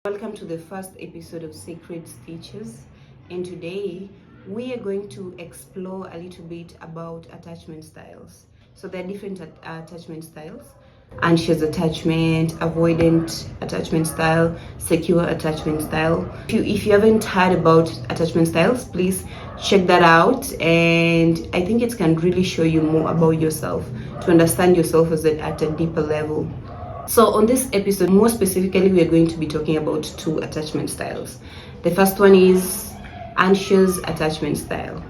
Welcome to the first episode of Sacred Stitches, and today we are going to explore a little bit about attachment styles. So there are different attachment styles: anxious attachment, avoidant attachment style, secure attachment style. If you haven't heard about attachment styles, please check that out, and I think it can really show you more about yourself, to understand yourself at a deeper level. So on this episode, more specifically, we are going to be talking about two attachment styles. The first one is anxious attachment style.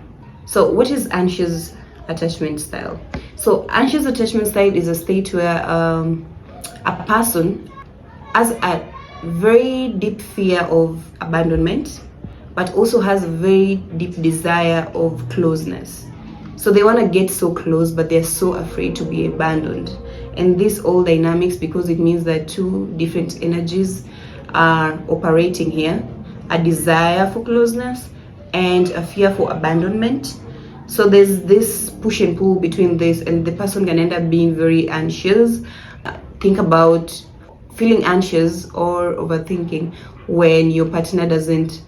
So what is anxious attachment style? So anxious attachment style is a state where a person has a very deep fear of abandonment, but also has a very deep desire of closeness. So they want to get so close, but they're so afraid to be abandoned. And this all dynamics, because it means that two different energies are operating here: a desire for closeness and a fear for abandonment. So there's this push and pull between this, and the person can end up being very anxious. Think about feeling anxious or overthinking when your partner doesn't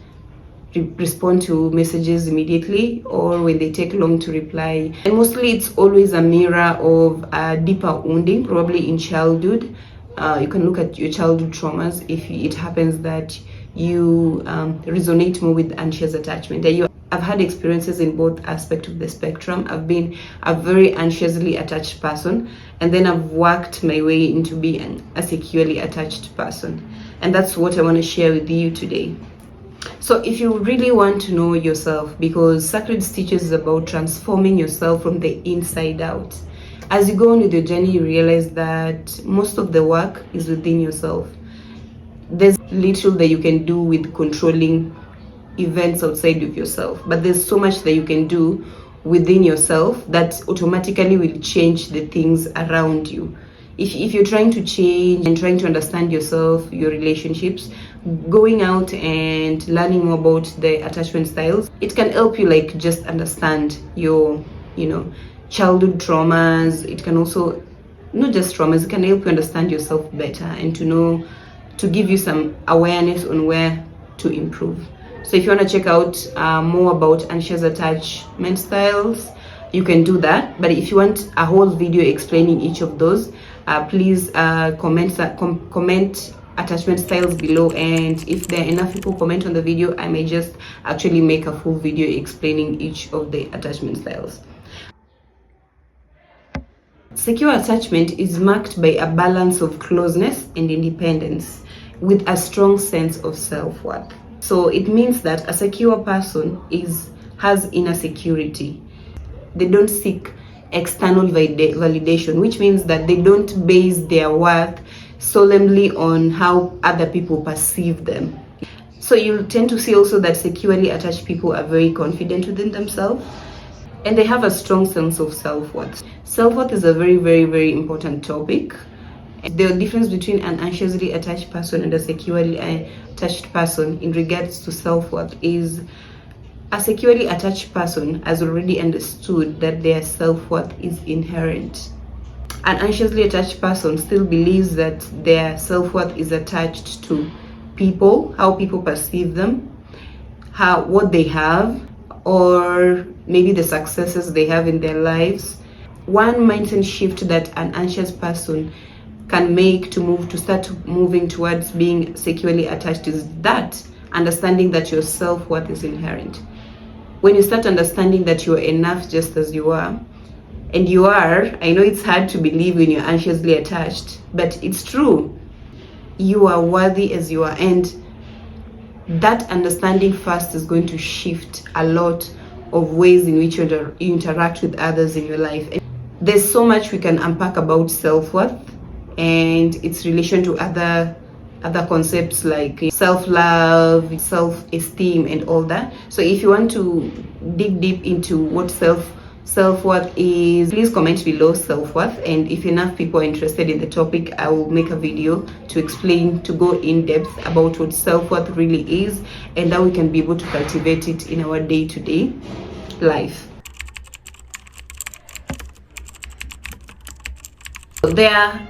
respond to messages immediately, or when they take long to reply. And mostly it's always a mirror of a deeper wounding, probably in childhood. You can look at your childhood traumas if it happens that you resonate more with anxious attachment. I've had experiences in both aspects of the spectrum. I've been a very anxiously attached person, and then I've worked my way into being a securely attached person. And that's what I want to share with you today. So if you really want to know yourself, because Sacred Stitches is about transforming yourself from the inside out, as you go on with your journey, you realize that most of the work is within yourself. There's little that you can do with controlling events outside of yourself, but there's so much that you can do within yourself that automatically will change the things around you. If you're trying to change and trying to understand yourself, your relationships, going out and learning more about the attachment styles, it can help you just understand your, childhood traumas. It can also, not just traumas, it can help you understand yourself better and to give you some awareness on where to improve. So if you want to check out more about anxious attachment styles, you can do that. But if you want a whole video explaining each of those, please comment attachment styles below, and if there are enough people comment on the video, I may just actually make a full video explaining each of the attachment styles. Secure attachment is marked by a balance of closeness and independence with a strong sense of self-worth. So it means that a secure person has inner security. They don't seek external validation, which means that they don't base their worth solemnly on how other people perceive them. So you tend to see also that securely attached people are very confident within themselves, and they have a strong sense of self-worth. Self-worth is a very, very, very important topic. The difference between an anxiously attached person and a securely attached person in regards to self-worth is a securely attached person has already understood that their self-worth is inherent. An anxiously attached person still believes that their self-worth is attached to people, how people perceive them, what they have, or maybe the successes they have in their lives. One mindset shift that an anxious person can make to start moving towards being securely attached is that understanding that your self-worth is inherent. When you start understanding that you're enough just as you are, and you are, I know it's hard to believe when you're anxiously attached, but it's true. You are worthy as you are, and that understanding first is going to shift a lot of ways in which you interact with others in your life. And there's so much we can unpack about self-worth and its relation to other concepts like self-love, self-esteem, and all that. So if you want to dig deep into what self-worth is, please comment below self-worth, and if enough people are interested in the topic, I will make a video to go in depth about what self-worth really is and how we can be able to cultivate it in our day-to-day life. There are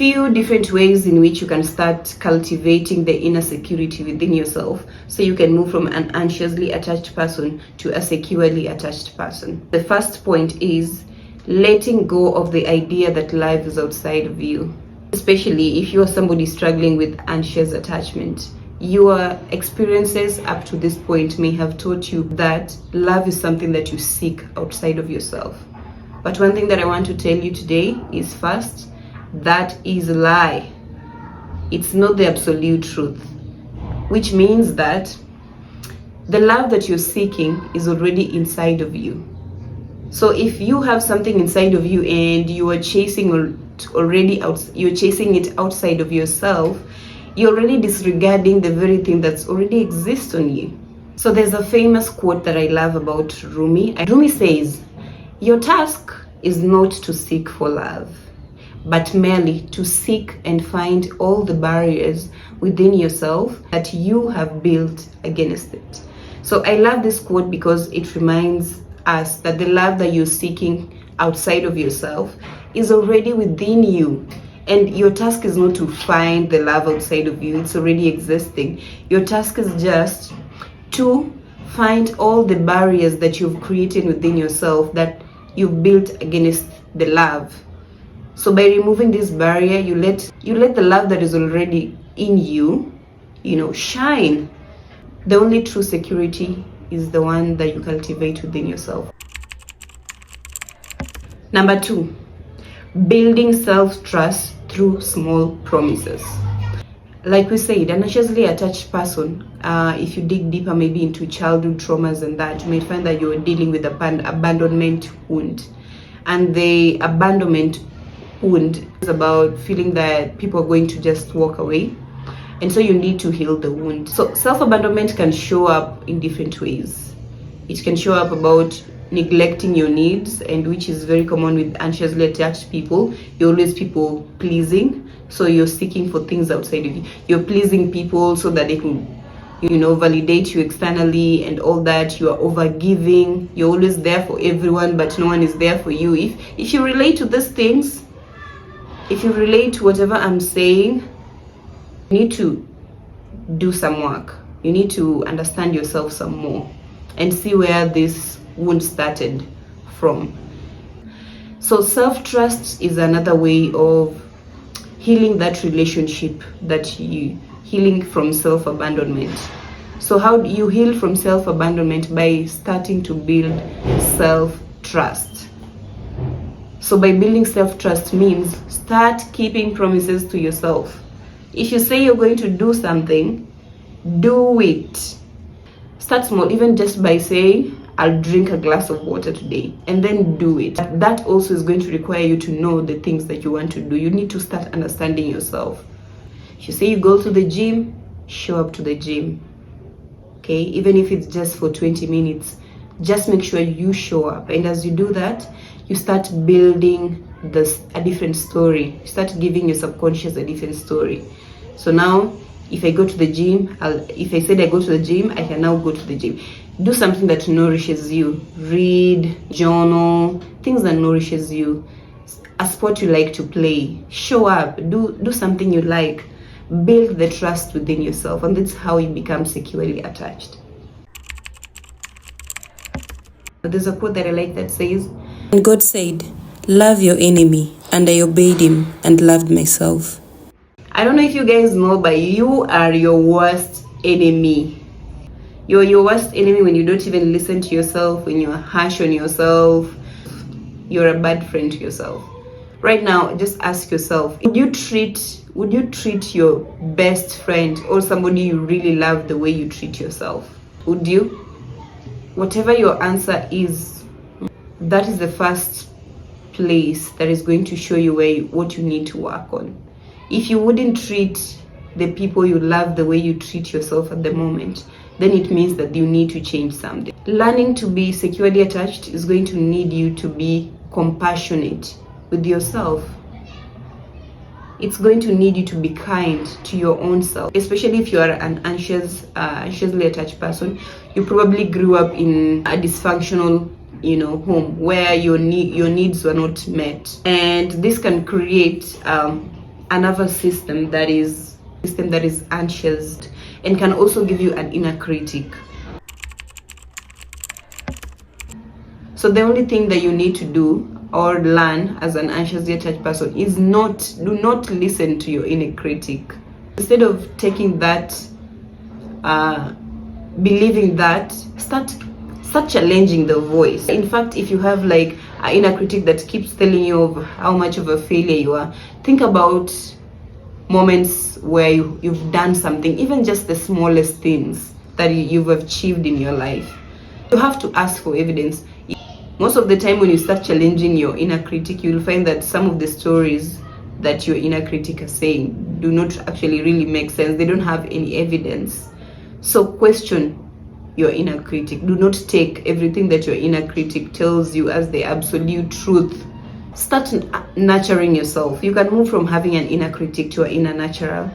few different ways in which you can start cultivating the inner security within yourself, so you can move from an anxiously attached person to a securely attached person. The first point is letting go of the idea that life is outside of you. Especially if you are somebody struggling with anxious attachment, your experiences up to this point may have taught you that love is something that you seek outside of yourself. But one thing that I want to tell you today is, first, that is a lie. It's not the absolute truth, which means that the love that you're seeking is already inside of you. So if you have something inside of you and you are chasing you're chasing it outside of yourself, you're already disregarding the very thing that's already exists on you. So there's a famous quote that I love about Rumi. Rumi says, "Your task is not to seek for love, but merely to seek and find all the barriers within yourself that you have built against it." So I love this quote because it reminds us that the love that you're seeking outside of yourself is already within you. And your task is not to find the love outside of you, it's already existing. Your task is just to find all the barriers that you've created within yourself that you've built against the love. So by removing this barrier, you let the love that is already in you, shine. The only true security is the one that you cultivate within yourself. Number 2, building self-trust through small promises. Like we said, an anxiously attached person, if you dig deeper maybe into childhood traumas and that, you may find that you're dealing with abandonment wound. And the abandonment wound is about feeling that people are going to just walk away. And so you need to heal the wound. So self-abandonment can show up in different ways. It can show up about neglecting your needs, and which is very common with anxiously attached people. You're always people pleasing, so you're seeking for things outside of you. You're pleasing people so that they can, validate you externally and all that. You are overgiving. You're always there for everyone, but no one is there for you. If you relate to these things, if you relate to whatever I'm saying, you need to do some work. You need to understand yourself some more and see where this wound started from. So self-trust is another way of healing that relationship healing from self-abandonment. So how do you heal from self-abandonment? By starting to build self-trust. So by building self-trust means start keeping promises to yourself. If you say you're going to do something, do it. Start small, even just by saying, I'll drink a glass of water today, and then do it. That also is going to require you to know the things that you want to do. You need to start understanding yourself. If you say you go to the gym, show up to the gym. Okay, even if it's just for 20 minutes, just make sure you show up. And as you do that, you start building a different story. You start giving your subconscious a different story. So now, if I go to the gym, if I said I go to the gym, I can now go to the gym. Do something that nourishes you. Read, journal, things that nourishes you. A sport you like to play. Show up. Do something you like. Build the trust within yourself, and that's how you become securely attached. There's a quote that I like that says, "And God said, love your enemy, and I obeyed him and loved myself." I don't know if you guys know, but you are your worst enemy. You're your worst enemy when you don't even listen to yourself, when you're harsh on yourself. You're a bad friend to yourself. Right now, just ask yourself, would you treat your best friend or somebody you really love the way you treat yourself? Would you? Whatever your answer is, that is the first place that is going to show you what you need to work on. If you wouldn't treat the people you love the way you treat yourself at the moment, then it means that you need to change something. Learning to be securely attached is going to need you to be compassionate with yourself. It's going to need you to be kind to your own self, especially if you are an anxiously attached person. You probably grew up in a dysfunctional home where your needs were not met, and this can create a nervous system that is anxious, and can also give you an inner critic. So the only thing that you need to do or learn as an anxiously attached person is do not listen to your inner critic. Instead of taking that, believing that, start challenging the voice. In fact, if you have like an inner critic that keeps telling you of how much of a failure you are, think about moments where you've done something, even just the smallest things that you've achieved in your life. You have to ask for evidence. Most of the time when you start challenging your inner critic, you'll find that some of the stories that your inner critic is saying do not actually really make sense. They don't have any evidence. So question your inner critic. Do not take everything that your inner critic tells you as the absolute truth. Start nurturing yourself. You can move from having an inner critic to an inner nurturer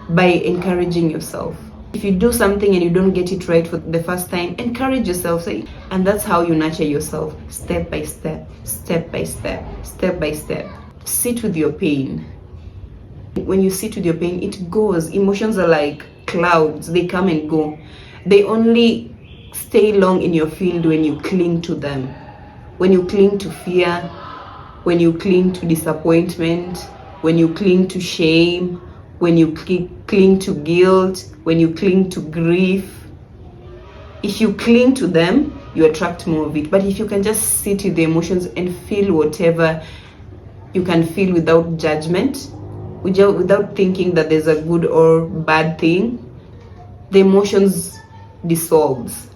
by encouraging yourself. If you do something and you don't get it right for the first time, encourage yourself. Say, and that's how you nurture yourself, step by step, step by step, step by step. Sit with your pain. When you sit with your pain, it goes. Emotions are like clouds. They come and go. They only stay long in your field when you cling to them. When you cling to fear, when you cling to disappointment, when you cling to shame, when you cling to guilt, when you cling to grief. If you cling to them, you attract more of it. But if you can just sit with the emotions and feel whatever you can feel without judgment, without thinking that there's a good or bad thing, the emotions dissolves.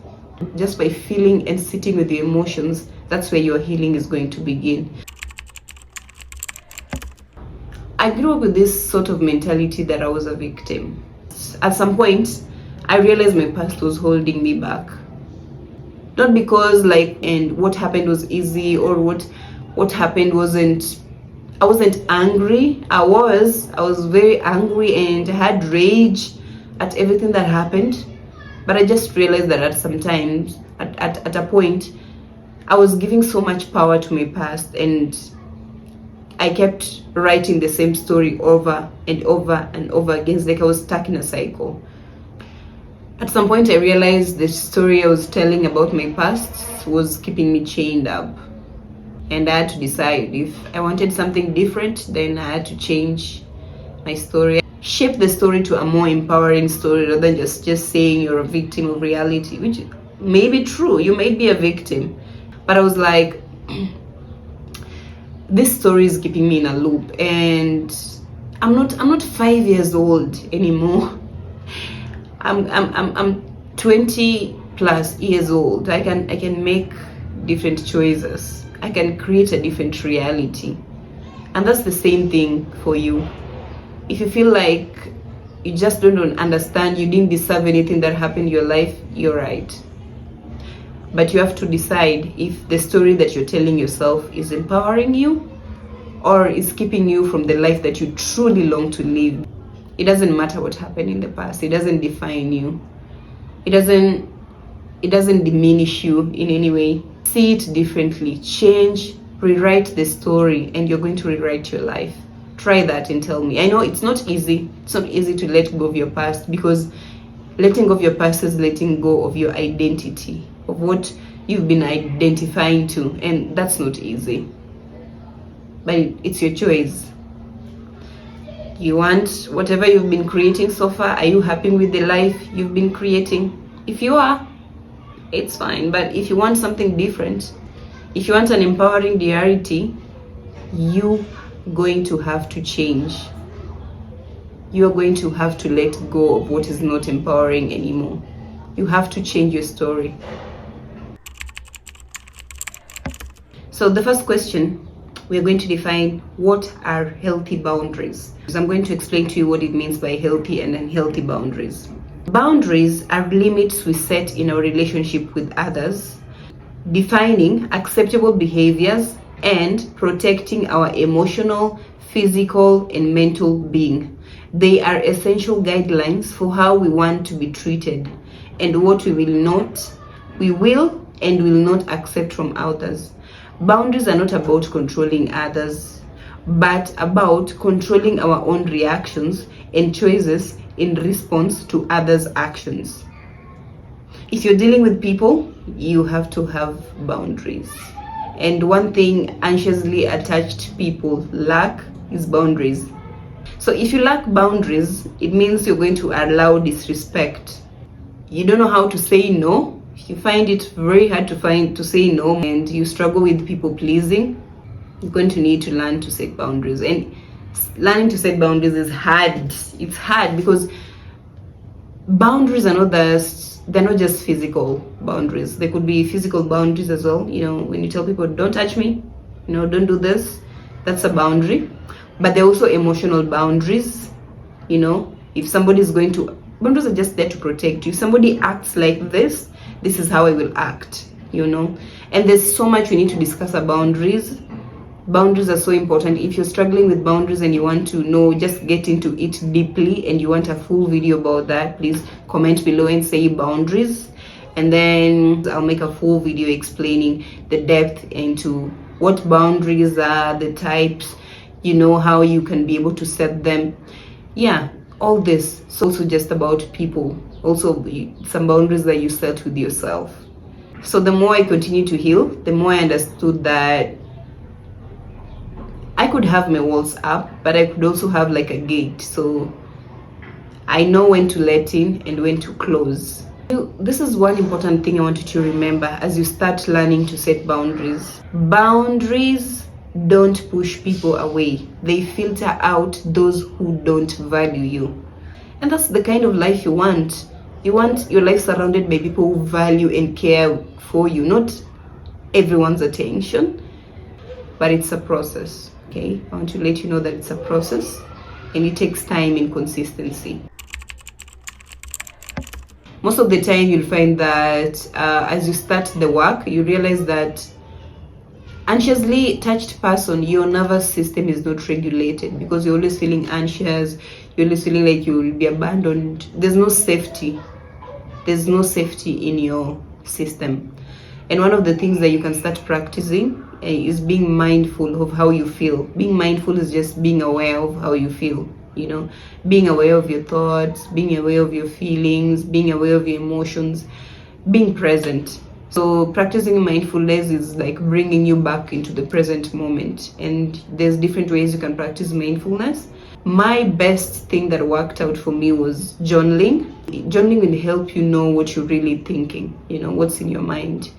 Just by feeling and sitting with the emotions, that's where your healing is going to begin. I grew up with this sort of mentality that I was a victim. At some point, I realized my past was holding me back. Not because and what happened was easy, or what happened I wasn't angry. I was very angry and had rage at everything that happened. But I just realized that at a point, I was giving so much power to my past, and I kept writing the same story over and over and over again. It's like I was stuck in a cycle. At some point, I realized the story I was telling about my past was keeping me chained up. And I had to decide if I wanted something different, then I had to change my story. Shape the story to a more empowering story rather than just saying you're a victim of reality, which may be true. You might be a victim. But I was like, this story is keeping me in a loop, and I'm not 5 years old anymore. I'm 20 plus years old. I can make different choices. I can create a different reality. And that's the same thing for you. If you feel like you just don't understand, you didn't deserve anything that happened in your life, you're right. But you have to decide if the story that you're telling yourself is empowering you or is keeping you from the life that you truly long to live. It doesn't matter what happened in the past. It doesn't define you. It doesn't diminish you in any way. See it differently. Change, rewrite the story, and you're going to rewrite your life. Try that and tell me. I know it's not easy. It's not easy to let go of your past, because letting go of your past is letting go of your identity, of what you've been identifying to, and that's not easy. But it's your choice. You want whatever you've been creating so far. Are you happy with the life you've been creating? If you are, it's fine. But if you want something different, if you want an empowering reality, you're going to have to change. You're going to have to let go of what is not empowering anymore. You have to change your story. So the first question, we're going to define what are healthy boundaries. So I'm going to explain to you what it means by healthy and unhealthy boundaries. Boundaries are limits we set in our relationship with others, defining acceptable behaviors and protecting our emotional, physical, and mental being. They are essential guidelines for how we want to be treated and what we will and will not accept from others. Boundaries are not about controlling others but about controlling our own reactions and choices in response to others' actions. If you're dealing with people, you have to have boundaries. And one thing anxiously attached people lack is boundaries. So if you lack boundaries, it means you're going to allow disrespect. You don't know how to say no. You find it very hard to say no, and you struggle with people pleasing. You're going to need to learn to set boundaries. And learning to set boundaries is hard. It's hard because boundaries are they're not just physical boundaries. They could be physical boundaries as well. When you tell people, don't touch me, don't do this, that's a boundary. But they're also emotional boundaries. If somebody's boundaries are just there to protect you. If somebody acts like this is how I will act, And there's so much we need to discuss about boundaries. Boundaries are so important. If you're struggling with boundaries and you want to know, just get into it deeply, and you want a full video about that, please comment below and say boundaries, and then I'll make a full video explaining the depth into what boundaries are, the types, how you can be able to set them. Yeah, all this. So also just about people, also some boundaries that you set with yourself. So the more I continue to heal, the more I understood that I could have my walls up, but I could also have like a gate. So I know when to let in and when to close. This is one important thing I want you to remember as you start learning to set boundaries. Boundaries don't push people away. They filter out those who don't value you. And that's the kind of life you want. You want your life surrounded by people who value and care for you, not everyone's attention, but it's a process. Okay, I want to let you know that it's a process and it takes time and consistency. Most of the time you'll find that as you start the work, you realize that anxiously touched person, your nervous system is not regulated because you're always feeling anxious, you're always feeling like you will be abandoned. There's no safety in your system. And one of the things that you can start practicing is being mindful of how you feel. Being mindful is just being aware of how you feel, being aware of your thoughts, being aware of your feelings, being aware of your emotions, being present. So practicing mindfulness is like bringing you back into the present moment. And there's different ways you can practice mindfulness. My best thing that worked out for me was journaling. Journaling will help you know what you're really thinking, what's in your mind.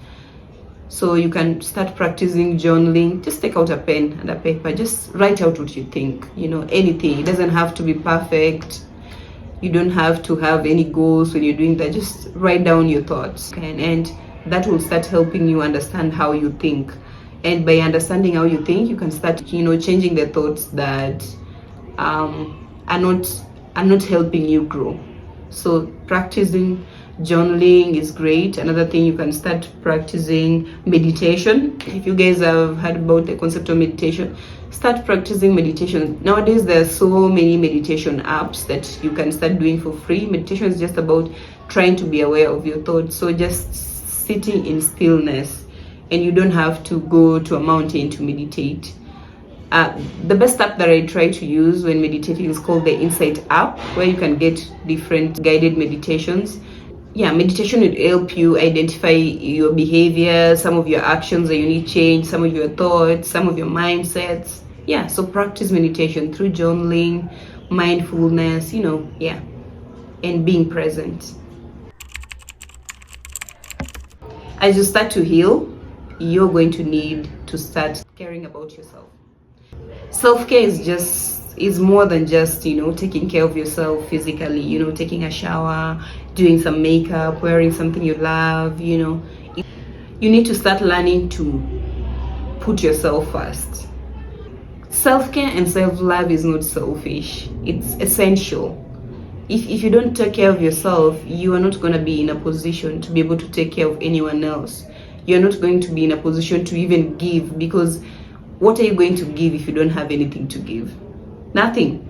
So you can start practicing journaling. Just take out a pen and a paper. Just write out what you think, anything. It doesn't have to be perfect. You don't have to have any goals when you're doing that. Just write down your thoughts. And that will start helping you understand how you think. And by understanding how you think, you can start, changing the thoughts that are not helping you grow. So practicing journaling is great. Another thing, you can start practicing meditation. If you guys have heard about the concept of meditation, start practicing meditation. Nowadays there are so many meditation apps that you can start doing for free. Meditation is just about trying to be aware of your thoughts. So just sitting in stillness, and you don't have to go to a mountain to meditate. The best app that I try to use when meditating is called the Insight app, where you can get different guided meditations. Yeah, meditation will help you identify your behavior, some of your actions that you need change, some of your thoughts, some of your mindsets. Yeah, so practice meditation through journaling, mindfulness, and being present. As you start to heal, you're going to need to start caring about yourself. Self-care is more than just, taking care of yourself physically, taking a shower, doing some makeup, wearing something you love, You need to start learning to put yourself first. Self-care and self-love is not selfish. It's essential. If you don't take care of yourself, you are not going to be in a position to be able to take care of anyone else. You're not going to be in a position to even give, because what are you going to give if you don't have anything to give? Nothing.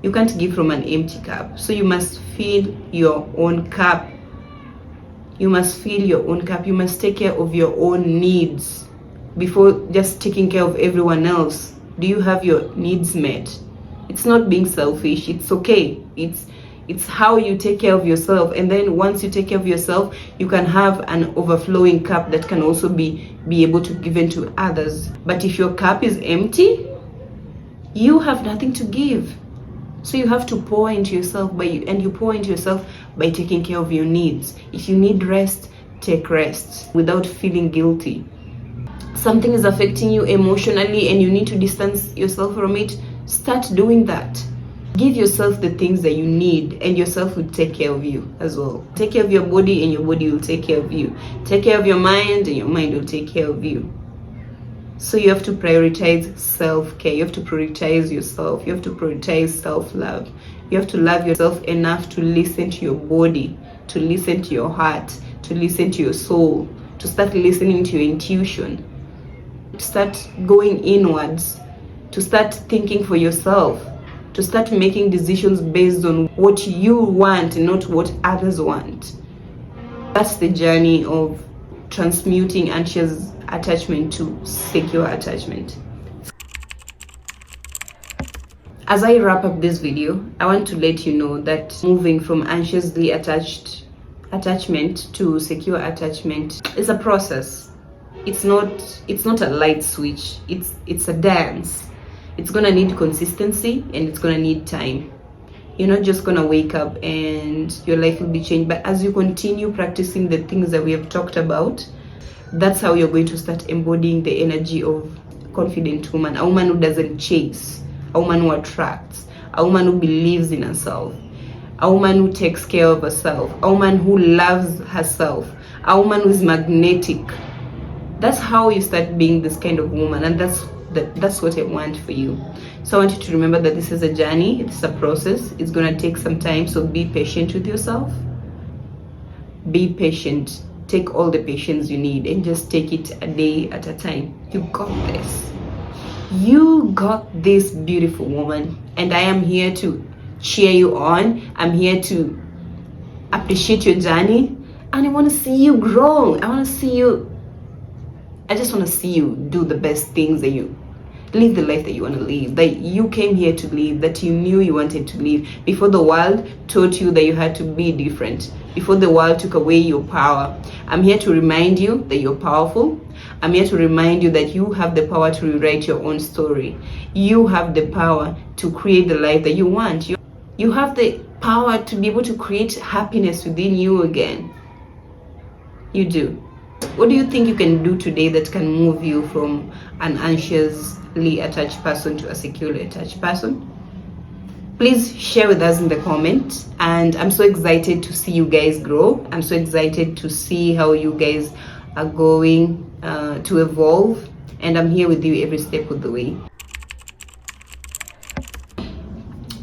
You can't give from an empty cup. So you must fill your own cup. You must fill your own cup. You must take care of your own needs before just taking care of everyone else. Do you have your needs met? It's not being selfish. It's okay. It's how you take care of yourself, and then once you take care of yourself, you can have an overflowing cup that can also be able to give to others. But if your cup is empty, you have nothing to give. So you have to pour into yourself, and you pour into yourself by taking care of your needs. If you need rest, take rest without feeling guilty. Something is affecting you emotionally and you need to distance yourself from it, start doing that. Give yourself the things that you need, and yourself will take care of you as well. Take care of your body, and your body will take care of you. Take care of your mind, and your mind will take care of you. So you have to prioritize self-care. You have to prioritize yourself. You have to prioritize self-love. You have to love yourself enough to listen to your body, to listen to your heart, to listen to your soul, to start listening to your intuition, to start going inwards, to start thinking for yourself, to start making decisions based on what you want and not what others want. That's the journey of transmuting anxious attachment to secure attachment. As I wrap up this video, I want to let you know that moving from anxiously attached attachment to secure attachment is a process. It's not a light switch. It's a dance. It's gonna need consistency, and it's gonna need time. You're not just gonna wake up and your life will be changed, but as you continue practicing the things that we have talked about, that's how you're going to start embodying the energy of a confident woman, a woman who doesn't chase, a woman who attracts, a woman who believes in herself, a woman who takes care of herself, a woman who loves herself, a woman who is magnetic. That's how you start being this kind of woman, and that's what I want for you. So I want you to remember that this is a journey, it's a process, it's gonna take some time, so be patient with yourself. Be patient. Take all the patience you need and just take it a day at a time. You got this. You got this, beautiful woman, and I am here to cheer you on. I'm here to appreciate your journey, and I want to see you grow. I just want to see you do the best things, that you live the life that you want to live, that you came here to live, that you knew you wanted to live before the world taught you that you had to be different, before the world took away your power. I'm here to remind you that you're powerful. I'm here to remind you that you have the power to rewrite your own story. You have the power to create the life that you want. You have the power to be able to create happiness within you again. You do. What do you think you can do today that can move you from an anxiously attached person to a securely attached person? Please share with us in the comments, and I'm so excited to see you guys grow. I'm so excited to see how you guys are going to evolve, and I'm here with you every step of the way.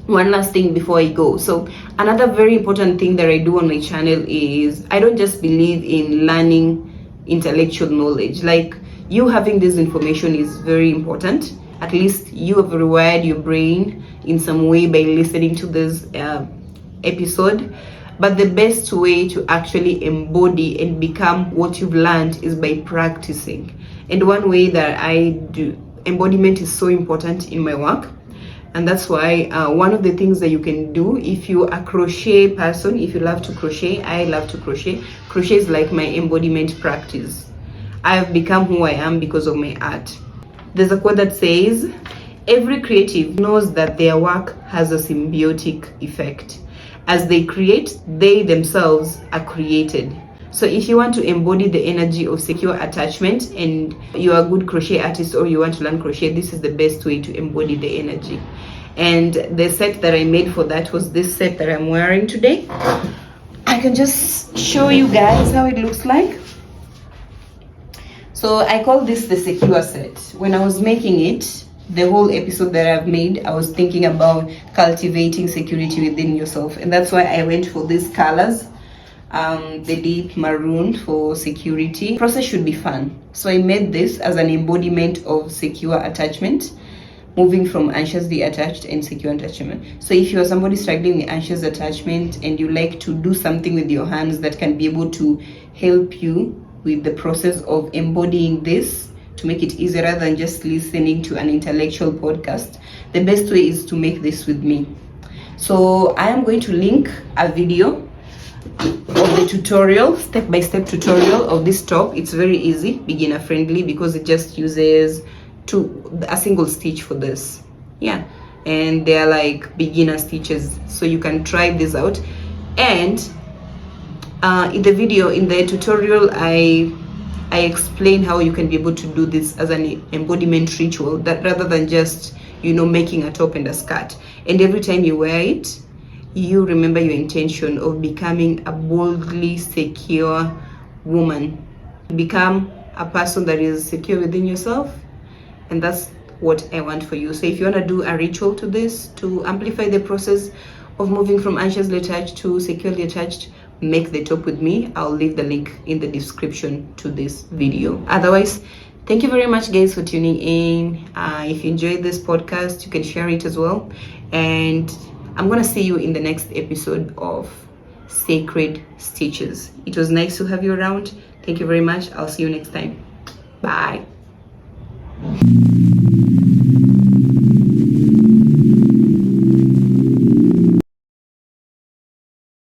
One last thing before I go. So another very important thing that I do on my channel is I don't just believe in learning intellectual knowledge. Like, you having this information is very important. At least you have rewired your brain in some way by listening to this episode. But the best way to actually embody and become what you've learned is by practicing. And one way that I do embodiment is so important in my work. And that's why one of the things that you can do, if you're a crochet person, if you love to crochet, I love to crochet. Crochet is like my embodiment practice. I have become who I am because of my art. There's a quote that says, every creative knows that their work has a symbiotic effect. As they create, they themselves are created. So if you want to embody the energy of secure attachment and you're a good crochet artist or you want to learn crochet, this is the best way to embody the energy. And the set that I made for that was this set that I'm wearing today. I can just show you guys how it looks like. So I call this the secure set. When I was making it, the whole episode that I've made, I was thinking about cultivating security within yourself. And that's why I went for these colors. The deep maroon for security. The process should be fun. So I made this as an embodiment of secure attachment, moving from anxiously attached and secure attachment. So if you're somebody struggling with anxious attachment and you like to do something with your hands that can be able to help you with the process of embodying this to make it easier rather than just listening to an intellectual podcast, the best way is to make this with me. So I am going to link a video of the tutorial, step-by-step tutorial of this top. It's very easy, beginner friendly, because it just uses a single stitch for this. Yeah, and they are like beginner stitches, so you can try this out. And in the tutorial, I explain how you can be able to do this as an embodiment ritual, that rather than just, you know, making a top and a skirt. And every time you wear it, you remember your intention of becoming a boldly secure woman. Become a person that is secure within yourself, and that's what I want for you. So if you want to do a ritual to this, to amplify the process of moving from anxiously attached to securely attached, make the top with me. I'll leave the link in the description to this video. Otherwise, thank you very much, guys, for tuning in. If you enjoyed this podcast, you can share it as well. And I'm gonna see you in the next episode of Sacred Stitches. It was nice to have you around. Thank you very much. I'll see you next time. Bye.